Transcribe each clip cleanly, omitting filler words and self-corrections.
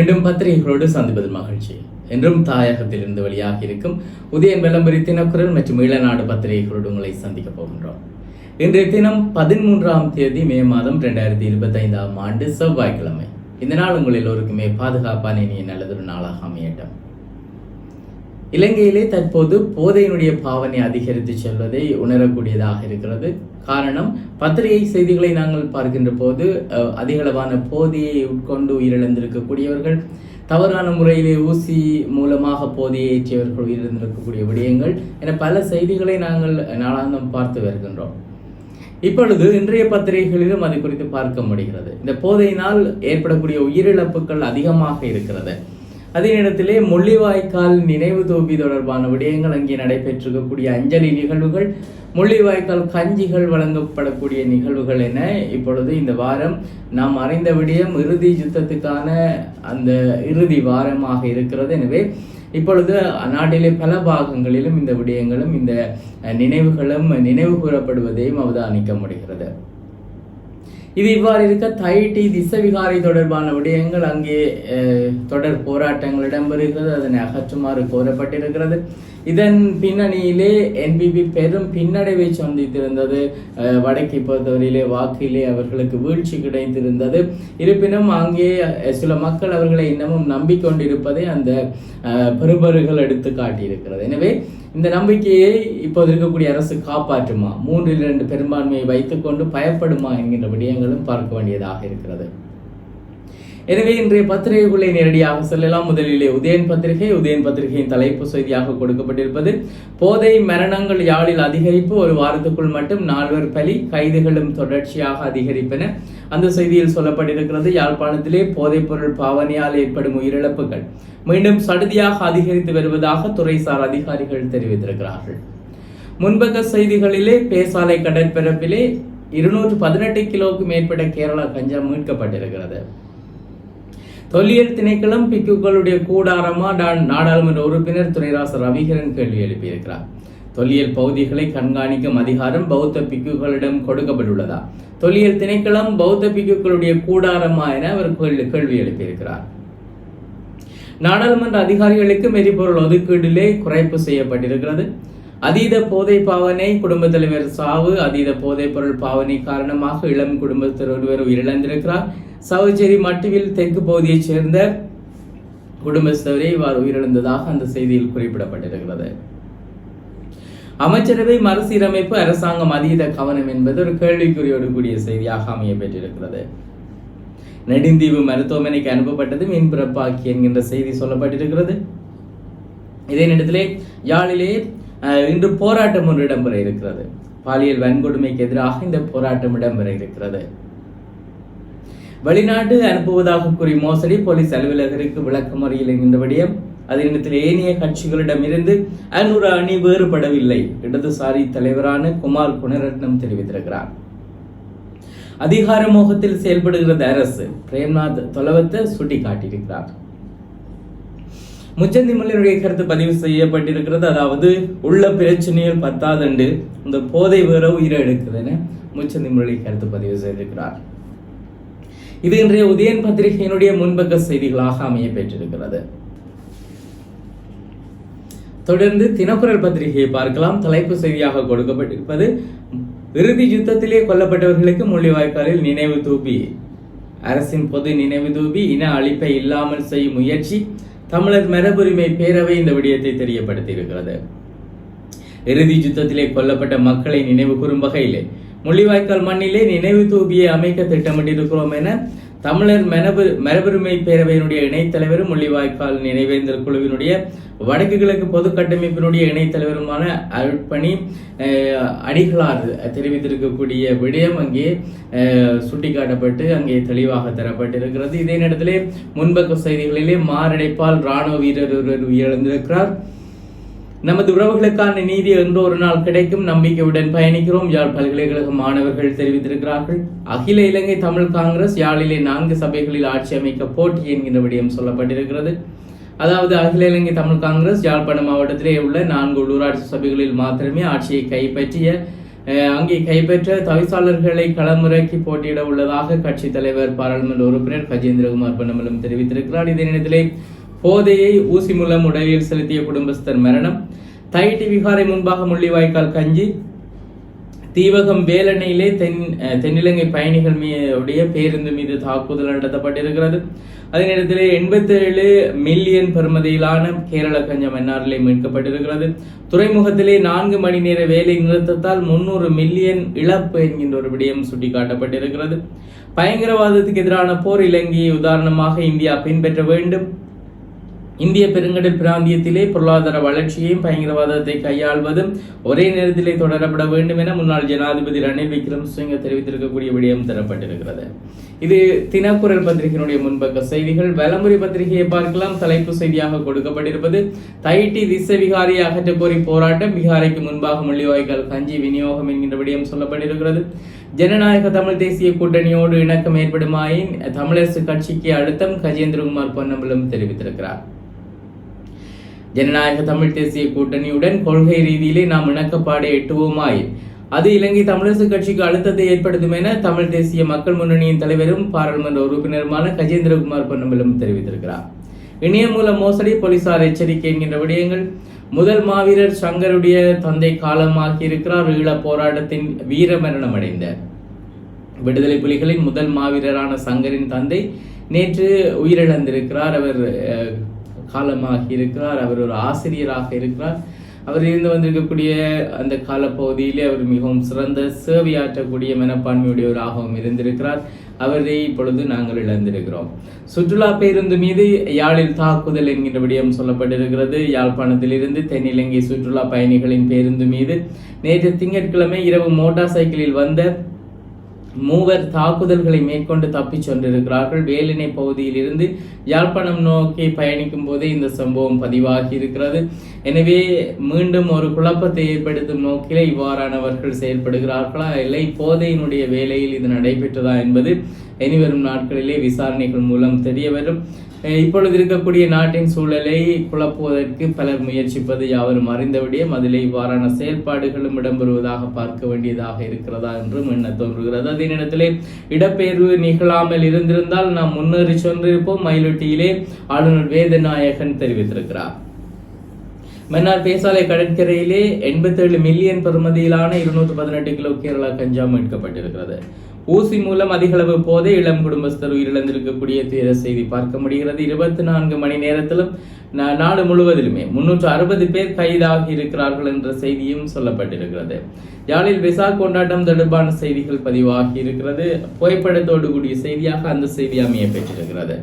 மீண்டும் பத்திரிகைகளோடு சந்திப்பதில் மகிழ்ச்சி. என்றும் தாயகத்திலிருந்து வெளியாக இருக்கும் உதயன் விளம்பரி தினக்குரல் மற்றும் ஈழநாடு பத்திரிகைகளோடு உங்களை சந்திக்கப் போகின்றோம். இன்றைய தினம் 13ஆம் தேதி மே மாதம் 2025ஆம் ஆண்டு செவ்வாய்க்கிழமை. இந்த நாள் உங்கள் எல்லோருக்குமே பாதுகாப்பான இனிய நல்லதொரு நாளாக அமையட்டும். இலங்கையிலே தற்போது போதையினுடைய பாவனை அதிகரித்து செல்வதை உணரக்கூடியதாக இருக்கிறது. காரணம், பத்திரிகை செய்திகளை நாங்கள் பார்க்கின்ற போது அதிகளவான போதையை உட்கொண்டு உயிரிழந்திருக்கக்கூடியவர்கள், தவறான முறையிலே ஊசி மூலமாக போதையை ஏற்றியவர்கள் உயிரிழந்திருக்கக்கூடிய விடயங்கள் என பல செய்திகளை நாங்கள் நாளாந்தம் பார்த்து வருகின்றோம். இப்பொழுது இன்றைய பத்திரிகைகளிலும் அது குறித்து பார்க்க முடிகிறது. இந்த போதையினால் ஏற்படக்கூடிய உயிரிழப்புகள் அதிகமாக இருக்கிறது. அதே நேரத்திலே முள்ளிவாய்க்கால் நினைவு தூபி தொடர்பான விடயங்கள் அங்கே நடைபெற்றிருக்கக்கூடிய அஞ்சலி நிகழ்வுகள், முள்ளிவாய்க்கால் கஞ்சிகள் வழங்கப்படக்கூடிய நிகழ்வுகள் என இப்பொழுது இந்த வாரம் நாம் அறிந்த விடயம் இறுதி யுத்தத்துக்கான அந்த இறுதி வாரமாக இருக்கிறது. எனவே இப்பொழுது நாட்டிலே பல பாகங்களிலும் இந்த விடயங்களும் இந்த நினைவுகளும் நினைவு கூறப்படுவதையும் அவதானிக்க முடிகிறது. இது இவ்வாறு இருக்க தைட்டி திசவிகாரை தொடர்பான விடயங்கள் அங்கே தொடர் போராட்டங்கள் இடம்பெறுகிறது. அதனை அகற்றுமாறு கோரப்பட்டிருக்கிறது. இதன் பின்னணியிலே என்பிபி பெரும் பின்னடைவை சந்தித்திருந்தது. வடக்கை பொறுத்தவரையிலே வாக்கிலே அவர்களுக்கு வீழ்ச்சி கிடைத்திருந்தது. இருப்பினும் அங்கே சில மக்கள் அவர்களை இன்னமும் நம்பிக்கொண்டிருப்பதை அந்த பெறுபர்கள் எடுத்து காட்டியிருக்கிறது. எனவே இந்த நம்பிக்கையை இப்போது இருக்கக்கூடிய அரசு காப்பாற்றுமா, 3-2 பெரும்பான்மையை வைத்துக்கொண்டு பயப்படுமா என்கின்ற விடயங்களும் பார்க்க வேண்டியதாக இருக்கிறது. எனவே இன்றைய பத்திரிகைக்குள்ளே நேரடியாக செல்லலாம். முதலிலே உதயன் பத்திரிகை. உதயன் பத்திரிகையின் தலைப்பு செய்தியாக கொடுக்கப்பட்டிருப்பது போதை மரணங்கள் யாழில் அதிகரிப்பு, ஒரு வாரத்துக்குள் மட்டும் 4 பலி, கைதுகளும் தொடர்ச்சியாக அதிகரிப்பென அந்த செய்தியில் சொல்லப்பட்டிருக்கிறது. யாழ்ப்பாணத்திலே போதைப் பொருள் பாவனையால் ஏற்படும் உயிரிழப்புகள் மீண்டும் சடுதியாக அதிகரித்து வருவதாக துறைசார் அதிகாரிகள் தெரிவித்திருக்கிறார்கள். முன்பக்க செய்திகளிலே பேசாலை கடற்பரப்பிலே 218 கிலோவுக்கு மேற்பட்ட கேரளா கஞ்சா மீட்கப்பட்டிருக்கிறது. தொல்லியல் திணைக்களம் பிக்குகளுடைய கூடாரமா நாடாளுமன்ற உறுப்பினர் துரைராச ரவிகரன் கேள்வி எழுப்பியிருக்கிறார். தொல்லியல் பகுதிகளை கண்காணிக்கும் அதிகாரம் பௌத்த பிக்குகளிடம் கொடுக்கப்பட்டுள்ளதா? தொல்லியல் திணைக்களம் பௌத்த பிக்குகளுடைய கூடாரமா என அவர் கேள்வி எழுப்பியிருக்கிறார். நாடாளுமன்ற அதிகாரிகளுக்கு எரிபொருள் ஒதுக்கீட்டிலே குறைப்பு செய்யப்பட்டிருக்கிறது. அதீத போதை பாவனை, குடும்ப தலைவர் சாவு. அதீத போதைப் பொருள் பாவனை காரணமாக இளம் குடும்பத்தில் ஒருவர் உயிரிழந்திருக்கிறார். சவச்சேரி மட்டுவில் தெற்கு பகுதியைச் சேர்ந்த குடும்பஸ்தவரை இவ்வாறு உயிரிழந்ததாக அந்த செய்தியில் குறிப்பிடப்பட்டிருக்கிறது. அமைச்சரவை மறுசீரமைப்பு, அரசாங்கம் அதீத கவனம் என்பது ஒரு கேள்விக்குறியோடு கூடிய செய்தியாக அமைய பெற்றிருக்கிறது. நெடுந்தீவு மருத்துவமனைக்கு அனுப்பப்பட்டது மின்பிறப்பாக்கி என்கின்ற செய்தி சொல்லப்பட்டிருக்கிறது. இதே நேரத்திலே யாழிலே இன்று போராட்டம் ஒன்று இடம்பெற இருக்கிறது. பாலியல் வன்கொடுமைக்கு எதிராக இந்த போராட்டம் இடம்பெற இருக்கிறது. வெளிநாட்டு அனுப்புவதாக கூறி மோசடி, போலீஸ் அலுவலகருக்கு விளக்கமறியல் என்கின்ற விடயம். அதே நேரத்தில் ஏனைய கட்சிகளிடம் இருந்து அன்னூறு அணி வேறுபடவில்லை, இடதுசாரி தலைவரான குமார் குணரட்னம் தெரிவித்திருக்கிறார். அதிகார மோகத்தில் செயல்படுகிறது அரசு, பிரேம்நாத் தொலவத்தை சுட்டி காட்டியிருக்கிறார். முச்சந்தி முல்லையுடைய கருத்து பதிவு செய்யப்பட்டிருக்கிறது. அதாவது உள்ள பிரச்சனையில் 10 இந்த போதை வேற உயிரை எடுக்குதுன்னு முச்சந்தி முல்லை கருத்து பதிவு செய்திருக்கிறார். இது இன்றைய உதயன் பத்திரிகையினுடைய முன்பக்க செய்திகளாக அமைய பெற்றிருக்கிறது. தொடர்ந்து தினக்குரல் பத்திரிகையை பார்க்கலாம். தலைப்பு செய்தியாக கொடுக்கப்பட்டிருப்பது இறுதி யுத்தத்திலே கொல்லப்பட்டவர்களுக்கு முள்ளிவாய்க்காலில் நினைவு தூபி, அரசின் பொது நினைவு தூபி, இன அழிப்பை இல்லாமல் செய்யும் முயற்சி, தமிழர் மரபுரிமை பேரவை இந்த விடயத்தை தெரியப்படுத்தி இருக்கிறது. இறுதி யுத்தத்திலே கொல்லப்பட்ட மக்களை நினைவு கூறும் வகையிலே முள்ளிவாய்க்கால் மண்ணிலே நினைவு தூபியை அமைக்க திட்டமிட்டிருக்கிறோம் என தமிழர் மரபுரிமை பேரவையினுடைய இணைத்தலைவரும் முள்ளிவாய்க்கால் நினைவேந்தல் குழுவினுடைய வடக்கு கிழக்கு பொது கட்டமைப்பினுடைய இணைத்தலைவருமான அருட்பணி அடிகளார் தெரிவித்திருக்கக்கூடிய விடயம் அங்கே சுட்டிக்காட்டப்பட்டு அங்கே தெளிவாக தரப்பட்டிருக்கிறது. இதே நேரத்திலே முன்பக்க செய்திகளிலே மாரடைப்பால் இராணுவ வீரர் ஒருவர் உயிரிழந்திருக்கிறார். நமது உறவுகளுக்கான நீதி என்று ஒரு நாள் கிடைக்கும், நம்பிக்கையுடன் பயணிக்கிறோம், யாழ் பல்கலைக்கழக மாணவர்கள் தெரிவித்திருக்கிறார்கள். அகில இலங்கை தமிழ் காங்கிரஸ் யாழிலே 4 சபைகளில் ஆட்சி அமைக்க போட்டி என்கின்ற விடயம் சொல்லப்பட்டிருக்கிறது. அதாவது அகில இலங்கை தமிழ் காங்கிரஸ் யாழ்ப்பாணம் மாவட்டத்திலே உள்ள 4 உள்ளூராட்சி சபைகளில் மாத்திரமே ஆட்சியை கைப்பற்றிய அங்கே கைப்பற்ற தவிசாளர்களை களமிறக்கி போட்டியிட உள்ளதாக கட்சி தலைவர் பாராளுமன்ற உறுப்பினர் கஜேந்திரகுமார் பொன்னம்பலம் தெரிவித்திருக்கிறார். இதே நேரத்திலே போதையை ஊசி மூலம் உடலில் செலுத்திய குடும்பஸ்தர் மரணம். தையிட்டி விகாரை முன்பாக முள்ளிவாய்க்கால் கஞ்சி தீவகம் வேலணையிலே தென்னிலங்கை பயணிகள் உடைய பேருந்து மீது தாக்குதல் நடத்தப்பட்டிருக்கிறது. அதே நேரத்தில் 87 மில்லியன் பெறுமதியிலான கேரள கஞ்சம் என்ஆர்எல்ஏ மீட்கப்பட்டிருக்கிறது. துறைமுகத்திலே 4 மணி நேர வேலை நிறுத்தத்தால் 300 மில்லியன் இழப்பு என்கின்ற ஒரு விடயம் சுட்டிக்காட்டப்பட்டிருக்கிறது. பயங்கரவாதத்துக்கு எதிரான போர் இலங்கையை உதாரணமாக இந்தியா பின்பற்ற வேண்டும். இந்திய பெருங்கடல் பிராந்தியத்திலே பொருளாதார வளர்ச்சியையும் பயங்கரவாதத்தை கையாள்வதும் ஒரே நேரத்திலே தொடரப்பட வேண்டும் என முன்னாள் ஜனாதிபதி ரணில் விக்ரமசிங்க தெரிவித்திருக்கக்கூடிய விடயம் தரப்பட்டிருக்கிறது. இது தினக்குரல் பத்திரிகையினுடைய முன்பக்க செய்திகள். வலமுறை பத்திரிகையை பார்க்கலாம். தலைப்பு செய்தியாக கொடுக்கப்பட்டிருப்பது தையிட்டி திசவிகாரியை அகற்ற கோரி போராட்டம், விகாரைக்கு முன்பாக முள்ளிவாய்க்கால் கஞ்சி விநியோகம் என்கின்ற விடயம் சொல்லப்பட்டிருக்கிறது. ஜனநாயக தமிழ் தேசிய கூட்டணியோடு இணக்கம் ஏற்படுமாயின் தமிழரசு கட்சிக்கு அழுத்தம், கஜேந்திரகுமார் பொன்னம்பலம் தெரிவித்திருக்கிறார். ஜனநாயக தமிழ் தேசிய கூட்டணியுடன் கொள்கை ரீதியிலே நாம் இணக்கப்பாடு எட்டுவோமாய் அது இலங்கை தமிழரசு கட்சிக்கு அழுத்தத்தை ஏற்படுத்தும் என தமிழ் தேசிய மக்கள் முன்னணியின் தலைவரும் பாராளுமன்ற உறுப்பினருமான கஜேந்திரகுமார் பொன்னம்பலம் தெரிவித்திருக்கிறார். இணைய மூல மோசடி, போலீசார் எச்சரிக்கை என்கின்ற விடயங்கள். முதல் மாவீரர் சங்கருடைய தந்தை காலமாகி இருக்கிறார். ஈழ போராட்டத்தின் வீர மரணம் அடைந்த விடுதலை புலிகளின் முதல் மாவீரரான சங்கரின் தந்தை நேற்று உயிரிழந்திருக்கிறார். அவர் காலமாகி இருக்கிறார். அவர் ஒரு ஆசிரியராக இருக்கிறார். அவர் இருந்து வந்திருக்கக்கூடிய அந்த காலப்பகுதியிலே அவர் மிகவும் சிறந்த சேவையாற்றக்கூடிய மனப்பான்மையுடையவராகவும் இருந்திருக்கிறார். அவரை இப்பொழுது நாங்கள் இழந்திருக்கிறோம். சுற்றுலா பேருந்து மீது யாழில் தாக்குதல் என்கின்ற விடயம் சொல்லப்பட்டிருக்கிறது. யாழ்ப்பாணத்திலிருந்து தென்னிலங்கை சுற்றுலா பயணிகளின் பேருந்து மீது நேற்று திங்கட்கிழமை இரவு மோட்டார் சைக்கிளில் வந்த 3 தாக்குதல்களை மேற்கொண்டு தப்பிச் சென்றிருக்கிறார்கள். வேலினை பகுதியில் இருந்து யாழ்ப்பாணம் நோக்கி பயணிக்கும் போதே இந்த சம்பவம் பதிவாகி இருக்கிறது. எனவே மீண்டும் ஒரு குழப்பத்தை ஏற்படுத்தும் நோக்கிலே இவ்வாறானவர்கள் செயல்படுகிறார்களா, இல்லை போதையினுடைய வேலையில் இது நடைபெற்றதா என்பது இனிவரும் நாட்களிலே விசாரணைகள் மூலம் தெரிய வரும். இப்பொழுது இருக்கக்கூடிய நாட்டின் சூழலை குழப்புவதற்கு பலர் முயற்சிப்பது யாவரும் அறிந்த விடயம். அதிலே இவ்வாறான செயல்பாடுகளும் இடம்பெறுவதாக பார்க்க வேண்டியதாக இருக்கிறதா என்றும் எண்ண தோன்றுகிறது. அதே நேரத்திலே இடப்பெயர்வு நிகழாமல் இருந்திருந்தால் நாம் முன்னேறி சென்றிருப்போம், மயிலொட்டியிலே ஆளுநர் வேதநாயகன் தெரிவித்திருக்கிறார். மன்னார் பேசாலை கடற்கரையிலே 87 மில்லியன் பெறுமதியிலான 218 கிலோ கேரளா கஞ்சா மீட்கப்பட்டிருக்கிறது. ஊசி மூலம் அதிகளவு போதை, இளம் குடும்பஸ்தர் உயிரிழந்திருக்கக்கூடிய துயர செய்தி பார்க்க முடிகிறது. 24 மணி நேரத்திலும் நாடு முழுவதிலுமே 360 பேர் கைதாகி இருக்கிறார்கள் என்ற செய்தியும் சொல்லப்பட்டிருக்கிறது. யாழில் விசா கொண்டாட்டம் தொடர்பான செய்திகள் பதிவாகி இருக்கிறது. புகைப்படத்தோடு கூடிய செய்தியாக அந்த செய்தி அமைய பெற்றிருக்கிறது.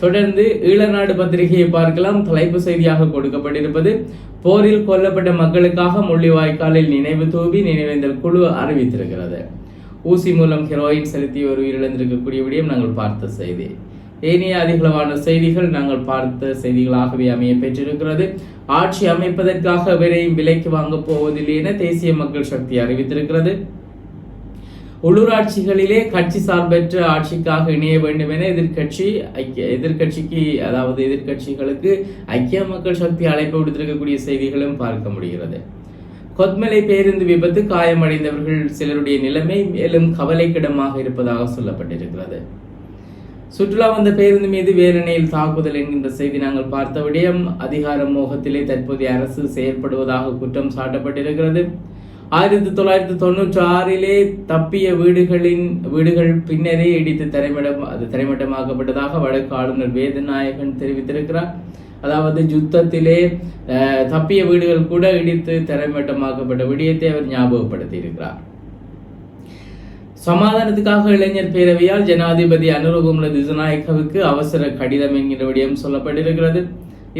தொடர்ந்து ஈழநாடு பத்திரிகையை பார்க்கலாம். தலைப்பு செய்தியாக கொடுக்கப்பட்டிருப்பது போரில் கொல்லப்பட்ட மக்களுக்காக முள்ளிவாய்க்காலில் நினைவு தூவி நினைவேந்தல் குழு அறிவித்திருக்கிறது. ஊசி மூலம் ஹெரோயின் செலுத்திய ஒரு உயிரிழந்திருக்கக்கூடிய விடயம் நாங்கள் பார்த்த செய்தி. ஏனைய அதிகளவான செய்திகள் நாங்கள் பார்த்த செய்திகளாகவே அமைய பெற்றிருக்கிறது. ஆட்சி அமைப்பதற்காக எவரையும் விலைக்கு வாங்கப் போவதில்லை என தேசிய மக்கள் சக்தி அறிவித்திருக்கிறது. உள்ளூராட்சிகளிலே கட்சி சார்பற்ற ஆட்சிக்காக இணைய வேண்டும் என எதிர்கட்சிகளுக்கு ஐக்கிய மக்கள் சக்தி அழைப்பு விடுத்திருக்கக்கூடிய செய்திகளும் பார்க்க முடிகிறது. கொத்மலை பேருந்து விபத்து, காயமடைந்தவர்கள் சிலருடைய நிலைமை மேலும் கவலைக்கிடமாக இருப்பதாக சொல்லப்பட்டிருக்கிறது. சுற்றுலா வந்த பேருந்து மீது வேலணையில் தாக்குதல் என்கின்ற செய்தி நாங்கள் பார்த்த விடயம். அதிகார மோகத்திலே தற்போதைய அரசு செயல்படுவதாக குற்றம் சாட்டப்பட்டிருக்கிறது. 1996 தப்பிய வீடுகள் பின்னரே இடித்து தரைமட்டமாக்கப்பட்டதாக வடக்கு ஆளுநர் வேதநாயகன் தெரிவித்திருக்கிறார். அதாவது யுத்தத்திலே தப்பிய வீடுகள் கூட இடித்து தரைமட்டமாக்கப்பட்ட விடயத்தை அவர் ஞாபகப்படுத்தி இருக்கிறார். சமாதானத்துக்காக இளைஞர் பேரவையால் ஜனாதிபதி அனுரகுமார திசாநாயக்கவுக்கு அவசர கடிதம் என்கிற விடயம் சொல்லப்பட்டிருக்கிறது.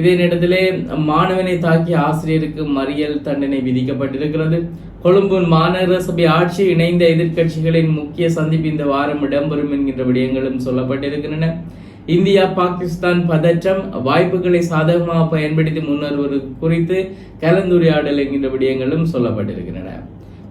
இதே நேரத்திலே மாணவனை தாக்கிய ஆசிரியருக்கு மறியல் தண்டனை விதிக்கப்பட்டிருக்கிறது. கொழும்பு மாநகர சபை ஆட்சி இணைந்த எதிர்கட்சிகளின் முக்கிய சந்திப்பு இந்த வாரம் இடம்பெறும் என்கின்ற விடயங்களும் சொல்லப்பட்டிருக்கின்றன. இந்தியா பாகிஸ்தான் பதற்றம், வாய்ப்புகளை சாதகமாக பயன்படுத்தி முன்னேறுவது குறித்து கலந்துரையாடல் என்கின்ற விடயங்களும் சொல்லப்பட்டிருக்கின்றன.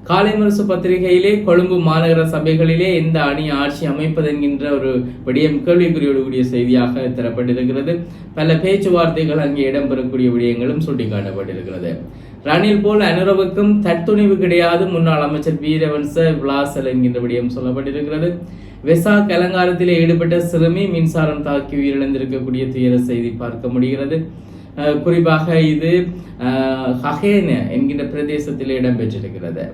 காலை முரசு பத்திரிகையிலே கொழும்பு மாநகர சபைகளிலே எந்த அணி ஆட்சி அமைப்பது என்கின்ற ஒரு விடயம் கேள்விக்குறியோடு கூடிய செய்தியாக தரப்பட்டிருக்கிறது. பல பேச்சுவார்த்தைகள் அங்கே இடம்பெறக்கூடிய விடயங்களும் சுட்டிக்காட்டப்பட்டிருக்கிறது. ரணில் போல் அனுரவுக்கும் தற்துணிவு கிடையாது முன்னாள் அமைச்சர் வீரவன்ச விளாசல் என்கின்ற விடயம் சொல்லப்பட்டிருக்கிறது. வெசாக் அலங்காரத்திலே ஈடுபட்ட சிறுமி மின்சாரம் தாக்கி உயிரிழந்திருக்கக்கூடிய துயர செய்தி பார்க்க முடிகிறது. குறிப்பாக இது ஹகேன என்கின்ற பிரதேசத்தில் இடம்பெற்றிருக்கிறது.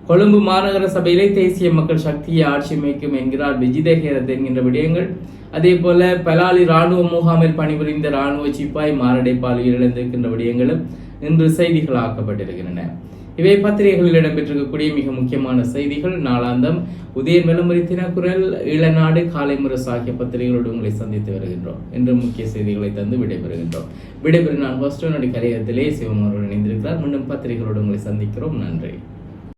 கொழும்பு மாநகர சபையிலே தேசிய மக்கள் சக்தியை ஆட்சி அமைக்கும் என்கிறார் விஜித ஹேரத் என்கின்ற விடயங்கள். அதே போல பலாலி ராணுவ முகாமில் பணிபுரிந்த ராணுவ சிப்பாய் மாரடைப்பால் உயிரிழந்திருக்கின்ற விடயங்களும் இன்று செய்திகளாக்கப்பட்டிருக்கின்றன. இவை பத்திரிகைகளில் இடம்பெற்றிருக்கக்கூடிய மிக முக்கியமான செய்திகள். நாளாந்தம் உதயன் விளம்பரி தினக்குரல், ஈழநாடு, காலை முரசு ஆகிய பத்திரிகைகளோடு உங்களை சந்தித்து வருகின்றோம். இன்று முக்கிய செய்திகளை தந்து விடைபெறுகின்றோம். விடைபெறும் நான் ஹோஸ்டனுடைய கலையத்திலே சிவம் அவர்கள் இணைந்திருக்கிறார். மீண்டும் பத்திரிகைகளோடு உங்களை சந்திக்கிறோம். நன்றி.